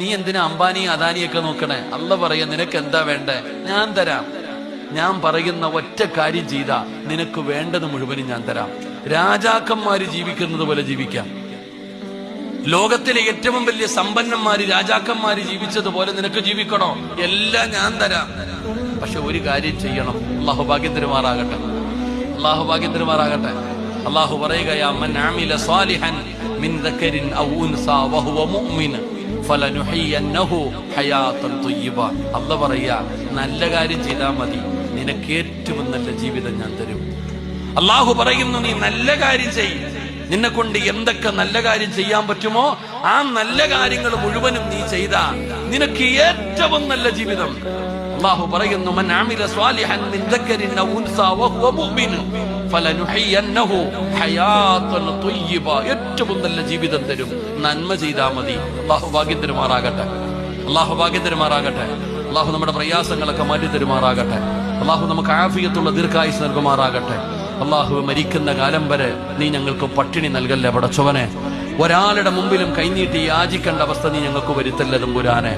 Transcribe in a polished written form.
നീ എന്തിനാ അംബാനി അദാനിയൊക്കെ നോക്കണേ? അല്ല പറയാ, നിനക്ക് എന്താ വേണ്ടേ? ഞാൻ തരാം. ഞാൻ പറയുന്ന ഒറ്റ കാര്യം ചെയ്താ നിനക്ക് വേണ്ടത് മുഴുവനും ഞാൻ തരാം. രാജാക്കന്മാര് ജീവിക്കുന്നത് പോലെ ജീവിക്കാം. ലോകത്തിലെ ഏറ്റവും വലിയ സമ്പന്നന്മാര് രാജാക്കന്മാര് ജീവിച്ചതുപോലെ നിനക്ക് ജീവിക്കണോ? എല്ലാം ഞാൻ തരാം. പക്ഷെ ഒരു കാര്യം ചെയ്യണം. അള്ളാഹു ഭാഗ്യം തരുമാറാകട്ടെ. അള്ളാഹു ഭാഗ്യം തരുമാറാകട്ടെ. അള്ളാഹു പറയുകയാ, മൻ അമില സാലിഹൻ മിൻ ദക്കരിൻ ഔ ഉൻസാ വഹുവ മുഅ്മിൻ ഫലനുഹയ്യന്നഹു ഹയാതൻ ത്വയ്യിബ. അല്ലാഹു പറയാ, നല്ല കാര്യം ചെയ്താൽ മതി, നിനക്ക് ഏറ്റവും നല്ല ജീവിതം ഞാൻ തരും. അള്ളാഹു പറയുന്നു, നീ നല്ല കാര്യം ചെയ്യ്. നിന്നെ കൊണ്ട് എന്തൊക്കെ നല്ല കാര്യം ചെയ്യാൻ പറ്റുമോ ആ നല്ല കാര്യങ്ങൾ മുഴുവനും നീ ചെയ്താ നിനക്ക് ഏറ്റവും നല്ല ജീവിതം. അള്ളാഹു പറയുന്നു, മൻ അമില സ്വാലിഹൻ മിൻ ദക്കരിൻ ഔ ഉൻസാ വഹുവ മുഅ്മിൻ ഫലനുഹയ്യന്നഹു ഹയാതൻ ത്വയ്യിബ. ഏറ്റവും നല്ല ജീവിതം തരും. നന്മ ചെയ്താൽ മതി. അള്ളാഹു ഭാഗ്യം തരുമാറാകട്ടെ. അള്ളാഹു ഭാഗ്യം തരുമാറാകട്ടെ. അള്ളാഹു നമ്മുടെ പ്രയാസങ്ങളൊക്കെ മാറ്റി തരുമാറാകട്ടെ. അള്ളാഹു നമുക്ക് ആഫിയത്തുള്ള ദീർഘായുസ് നൽകുമാറാകട്ടെ. അള്ളാഹു മരിക്കുന്ന കാലം വരെ നീ ഞങ്ങൾക്ക് പട്ടിണി നൽകല്ലേ പടച്ചവനെ. ഒരാളുടെ മുമ്പിലും കൈനീട്ടി യാചിക്കേണ്ട അവസ്ഥ നീ ഞങ്ങൾക്ക് വരുത്തല്ലേ തമ്പുരാനെ.